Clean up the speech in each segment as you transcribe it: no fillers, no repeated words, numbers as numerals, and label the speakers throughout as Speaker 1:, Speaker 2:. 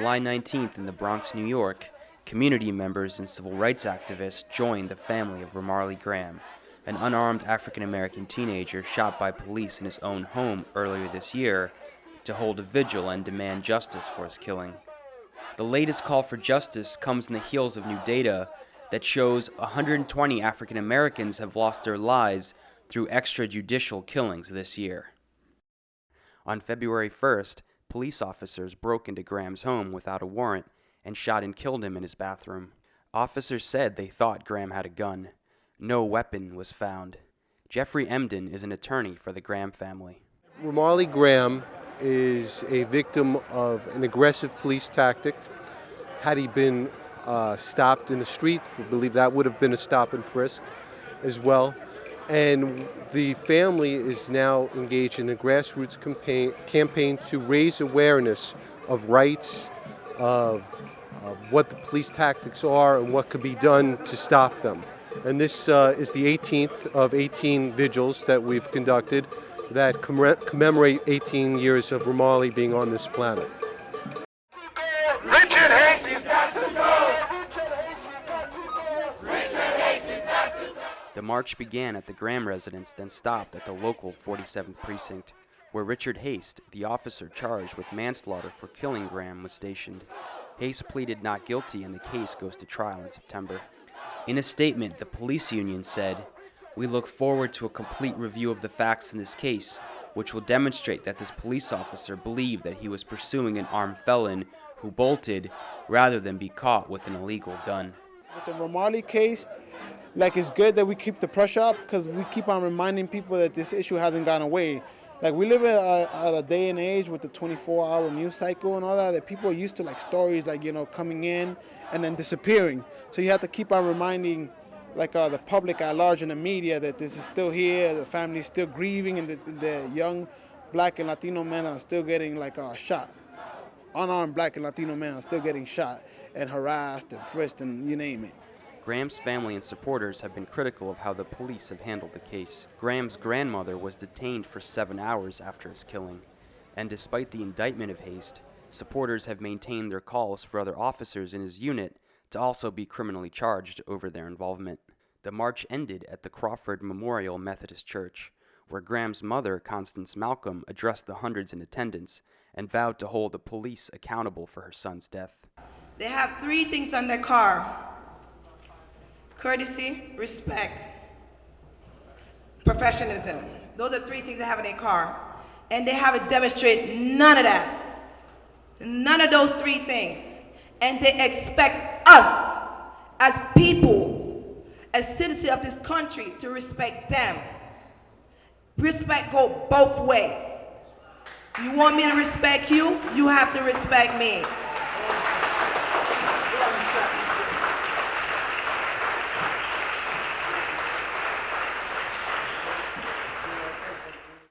Speaker 1: July 19th in the Bronx, New York, community members and civil rights activists joined the family of Ramarley Graham, an unarmed African-American teenager shot by police in his own home earlier this year, to hold a vigil and demand justice for his killing. The latest call for justice comes in the heels of new data that shows 120 African Americans have lost their lives through extrajudicial killings this year. On February 1st, police officers broke into Graham's home without a warrant and shot and killed him in his bathroom. Officers said they thought Graham had a gun. No weapon was found. Jeffrey Emden is an attorney for the Graham family.
Speaker 2: Ramarley Graham is a victim of an aggressive police tactic. Had he been stopped in the street, we believe that would have been a stop and frisk as well. And the family is now engaged in a grassroots campaign to raise awareness of rights, of what the police tactics are and what could be done to stop them. And this is the 18th of 18 vigils that we've conducted that commemorate 18 years of Ramarley being on this planet.
Speaker 3: Richard Hastings got to go! Richard Hastings got to go!
Speaker 1: The march began at the Graham residence, then stopped at the local 47th precinct, where Richard Haste, the officer charged with manslaughter for killing Graham, was stationed. Haste pleaded not guilty and the case goes to trial in September. In a statement, the police union said, "We look forward to a complete review of the facts in this case, which will demonstrate that this police officer believed that he was pursuing an armed felon who bolted rather than be caught with an illegal gun."
Speaker 4: With the Ramarley case, it's good that we keep the pressure up because we keep on reminding people that this issue hasn't gone away. We live at a day and age with the 24-hour news cycle and all that people are used to stories coming in and then disappearing. So you have to keep on reminding the public at large and the media that this is still here, the family is still grieving, and the young black and Latino men are still getting shot. Unarmed black and Latino men are still getting shot and harassed and frisked and you name it.
Speaker 1: Graham's family and supporters have been critical of how the police have handled the case. Graham's grandmother was detained for 7 hours after his killing, and despite the indictment of Haste, supporters have maintained their calls for other officers in his unit to also be criminally charged over their involvement. The march ended at the Crawford Memorial Methodist Church, where Graham's mother, Constance Malcolm, addressed the hundreds in attendance and vowed to hold the police accountable for her son's death.
Speaker 5: They have 3 things on their car: courtesy, respect, professionalism. Those are 3 things they have in their car. And they haven't demonstrated none of that. None of those 3 things. And they expect us, as people, as citizens of this country, to respect them. Respect goes both ways. You want me to respect you, you have to respect me.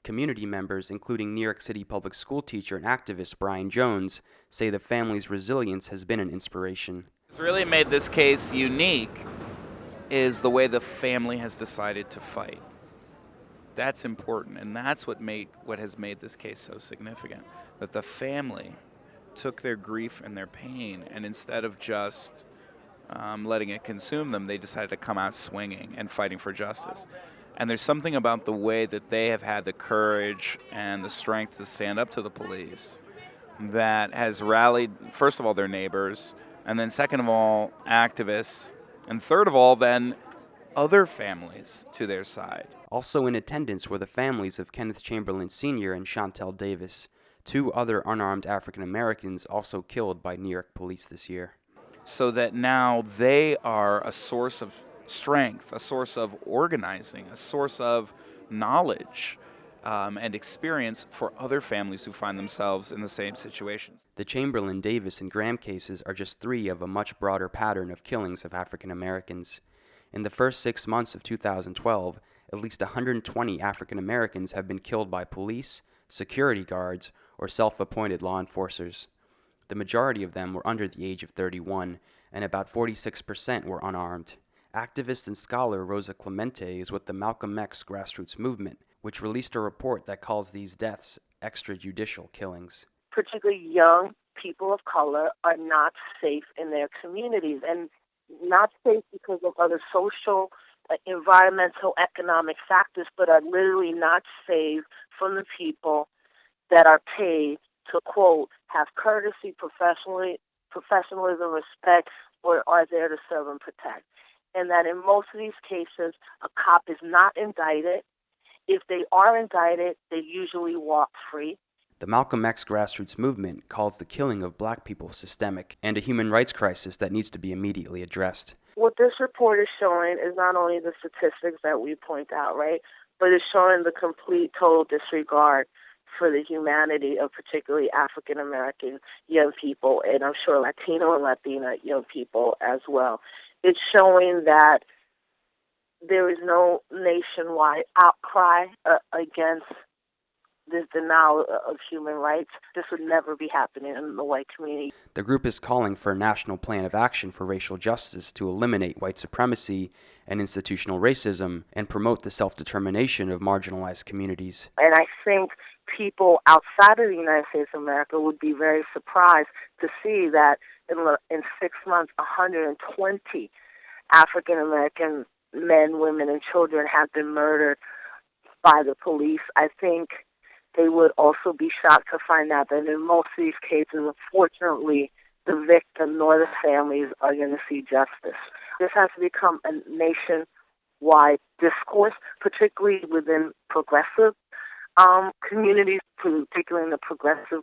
Speaker 1: Community members, including New York City public school teacher and activist Brian Jones, say the family's resilience has been an inspiration.
Speaker 6: What's really made this case unique is the way the family has decided to fight. That's important, and that's what has made this case so significant. That the family took their grief and their pain, and instead of just letting it consume them, they decided to come out swinging and fighting for justice. And there's something about the way that they have had the courage and the strength to stand up to the police that has rallied, first of all, their neighbors, and then second of all, activists, and third of all, then other families to their side.
Speaker 1: Also in attendance were the families of Kenneth Chamberlain Sr. and Chantel Davis, 2 other unarmed African Americans also killed by New York police this year.
Speaker 6: So that now they are a source of strength, a source of organizing, a source of knowledge and experience for other families who find themselves in the same situations.
Speaker 1: The Chamberlain, Davis, and Graham cases are just 3 of a much broader pattern of killings of African Americans. In the first 6 months of 2012, at least 120 African Americans have been killed by police, security guards, or self-appointed law enforcers. The majority of them were under the age of 31, and about 46% were unarmed. Activist and scholar Rosa Clemente is with the Malcolm X grassroots movement, which released a report that calls these deaths extrajudicial killings.
Speaker 7: Particularly young people of color are not safe in their communities, and not safe because of other social, environmental, economic factors, but are literally not safe from the people that are paid to, quote, have courtesy, professionalism, respect, or are there to serve and protect. And that in most of these cases, a cop is not indicted. If they are indicted, they usually walk free.
Speaker 1: The Malcolm X grassroots movement calls the killing of black people systemic and a human rights crisis that needs to be immediately addressed.
Speaker 7: What this report is showing is not only the statistics that we point out, right, but it's showing the complete, total disregard for the humanity of particularly African American young people, and I'm sure Latino and Latina young people as well. It's showing that there is no nationwide outcry against this denial of human rights. This would never be happening in the white community.
Speaker 1: The group is calling for a national plan of action for racial justice to eliminate white supremacy and institutional racism and promote the self-determination of marginalized communities.
Speaker 7: And I think people outside of the United States of America would be very surprised to see that in 6 months, 120 African American men, women, and children have been murdered by the police. I think they would also be shocked to find out that in most of these cases, unfortunately, the victim nor the families are going to see justice. This has to become a nationwide discourse, particularly within progressive communities, particularly in the progressive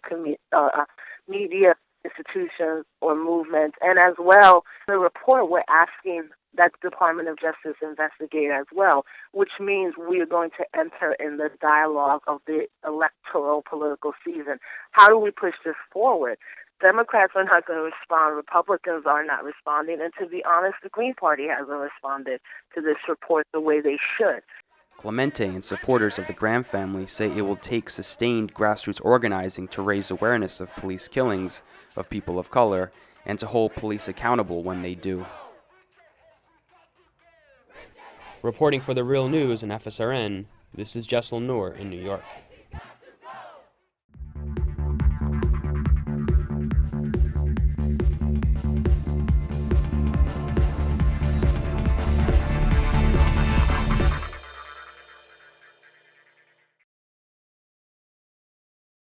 Speaker 7: media institutions or movements. And as well, the report, we're asking that the Department of Justice investigate as well, which means we are going to enter in the dialogue of the electoral political season. How do we push this forward? Democrats are not going to respond. Republicans are not responding. And to be honest, the Green Party hasn't responded to this report the way they should.
Speaker 1: Clemente and supporters of the Graham family say it will take sustained grassroots organizing to raise awareness of police killings of people of color and to hold police accountable when they do. Reporting for The Real News and FSRN, this is Jesselyn Noor in New York.